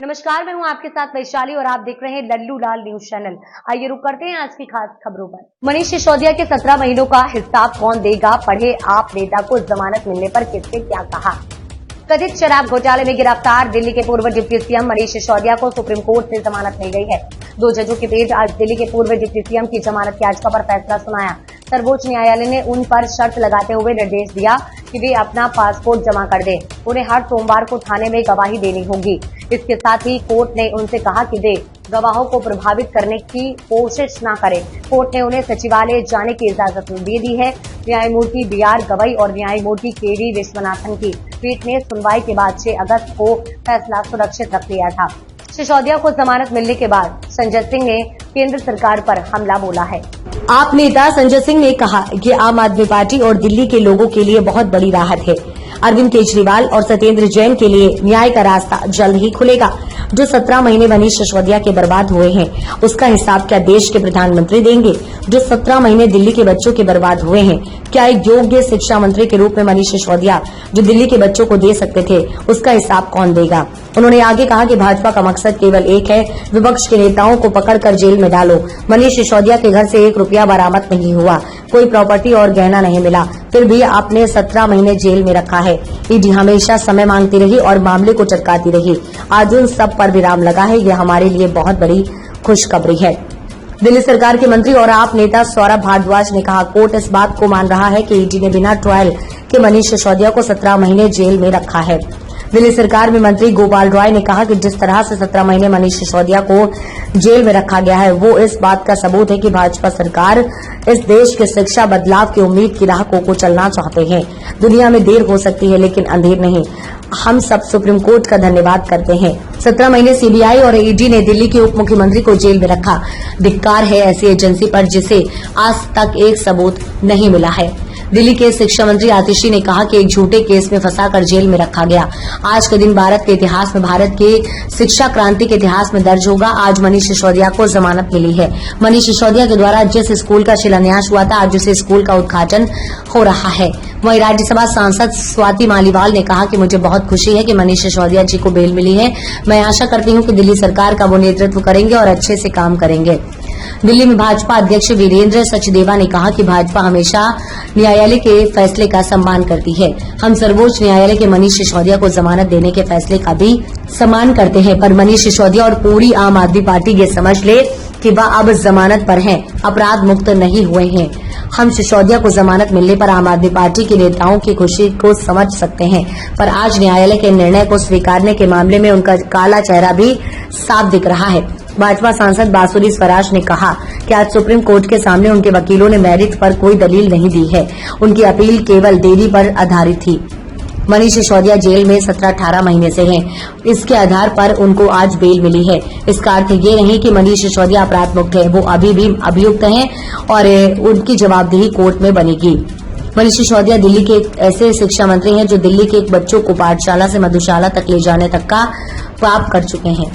नमस्कार, मैं हूं आपके साथ वैशाली और आप देख रहे हैं लल्लू लाल न्यूज चैनल। आइए रुक करते हैं आज की खास खबरों पर। मनीष सिसोदिया के 17 महीनों का हिसाब कौन देगा, पढ़े आप नेता को जमानत मिलने पर किसने क्या कहा। कथित शराब घोटाले में गिरफ्तार दिल्ली के पूर्व डिप्टी सीएम मनीष सिसोदिया को सुप्रीम कोर्ट से जमानत मिल गई है। 2 जजों की बेंच आज दिल्ली के पूर्व डिप्टी सीएम की जमानत याचिका पर फैसला सुनाया। सर्वोच्च न्यायालय ने उन पर शर्त लगाते हुए निर्देश दिया कि वे अपना पासपोर्ट जमा कर दें। उन्हें हर सोमवार को थाने में गवाही देनी होगी। इसके साथ ही कोर्ट ने उनसे कहा कि वे गवाहों को प्रभावित करने की कोशिश न करें। कोर्ट ने उन्हें सचिवालय जाने की इजाजत दे दी है। न्यायमूर्ति बीआर गवई और न्यायमूर्ति केवी विश्वनाथन की पीठ ने सुनवाई के बाद 6 अगस्त को फैसला सुरक्षित रख लिया था। सिसोदिया को जमानत मिलने के बाद संजय सिंह ने केंद्र सरकार पर हमला बोला है। आप नेता संजय सिंह ने कहा कि आम आदमी पार्टी और दिल्ली के लोगों के लिए बहुत बड़ी राहत है। अरविंद केजरीवाल और सत्येंद्र जैन के लिए न्याय का रास्ता जल्द ही खुलेगा। जो 17 महीने मनीष सिसोदिया के बर्बाद हुए हैं, उसका हिसाब क्या देश के प्रधानमंत्री देंगे। जो 17 महीने दिल्ली के बच्चों के बर्बाद हुए हैं, क्या एक योग्य शिक्षा मंत्री के रूप में मनीष सिसोदिया जो दिल्ली के बच्चों को दे सकते थे, उसका हिसाब कौन देगा। उन्होंने आगे कहा कि भाजपा का मकसद केवल एक है, विपक्ष के नेताओं को पकड़कर जेल में डालो। मनीष सिसोदिया के घर से 1 रुपया बरामद नहीं हुआ, कोई प्रॉपर्टी और गहना नहीं मिला, फिर भी आपने 17 महीने जेल में रखा है। ईडी हमेशा समय मांगती रही और मामले को चटकाती रही। आज उन सब पर विराम लगा है। यह हमारे लिए बहुत बड़ी खुशखबरी है। दिल्ली सरकार के मंत्री और आप नेता सौरभ भारद्वाज ने कहा, कोर्ट इस बात को मान रहा है कि ईडी ने बिना ट्रायल के मनीष सिसोदिया को 17 महीने जेल में रखा है। दिल्ली सरकार में मंत्री गोपाल रॉय ने कहा कि जिस तरह से 17 महीने मनीष सिसोदिया को जेल में रखा गया है, वो इस बात का सबूत है कि भाजपा सरकार इस देश के शिक्षा बदलाव की उम्मीद की राह को चलना चाहते हैं। दुनिया में देर हो सकती है, लेकिन अंधेर नहीं। हम सब सुप्रीम कोर्ट का धन्यवाद करते हैं। 17 महीने सीबीआई और ईडी ने दिल्ली के उप मुख्यमंत्री को जेल में रखा। धिक्कार है ऐसी एजेंसी पर जिसे आज तक एक सबूत नहीं मिला है। दिल्ली के शिक्षा मंत्री आतिशी ने कहा कि एक झूठे केस में फंसाकर जेल में रखा गया। आज के दिन भारत के इतिहास में, भारत के शिक्षा क्रांति के इतिहास में दर्ज होगा। आज मनीष सिसोदिया को जमानत मिली है। मनीष सिसोदिया के द्वारा जिस स्कूल का शिलान्यास हुआ था, आज उस स्कूल का उद्घाटन हो रहा है। वहीं राज्यसभा सांसद स्वाति मालीवाल ने कहा कि मुझे बहुत खुशी है कि मनीष सिसोदिया जी को बेल मिली है। मैं आशा करती हूँ कि दिल्ली सरकार का वो नेतृत्व करेंगे और अच्छे से काम करेंगे। दिल्ली में भाजपा अध्यक्ष वीरेंद्र सचदेवा ने कहा कि भाजपा हमेशा न्यायालय के फैसले का सम्मान करती है। हम सर्वोच्च न्यायालय के मनीष सिसोदिया को जमानत देने के फैसले का भी सम्मान करते हैं, पर मनीष सिसोदिया और पूरी आम आदमी पार्टी ये समझ ले कि वह अब जमानत पर हैं, अपराध मुक्त नहीं हुए हैं। हम सिसोदिया को जमानत मिलने पर आम आदमी पार्टी के नेताओं की खुशी को समझ सकते हैं, पर आज न्यायालय के निर्णय को स्वीकारने के मामले में उनका काला चेहरा भी साफ दिख रहा है। भाजपा सांसद बांसुरी स्वराज ने कहा कि आज सुप्रीम कोर्ट के सामने उनके वकीलों ने मेरिट पर कोई दलील नहीं दी है। उनकी अपील केवल देरी पर आधारित थी। मनीष सिसोदिया जेल में 17-18 महीने से हैं। इसके आधार पर उनको आज बेल मिली है। इसका अर्थ ये नहीं कि मनीष सिसोदिया अपराध मुक्त है। वो अभी भी अभियुक्त हैं और उनकी जवाबदेही कोर्ट में बनेगी। मनीष सिसोदिया दिल्ली के एक ऐसे शिक्षा मंत्री हैं जो दिल्ली के बच्चों को पाठशाला से मधुशाला तक ले जाने तक का काम कर चुके हैं।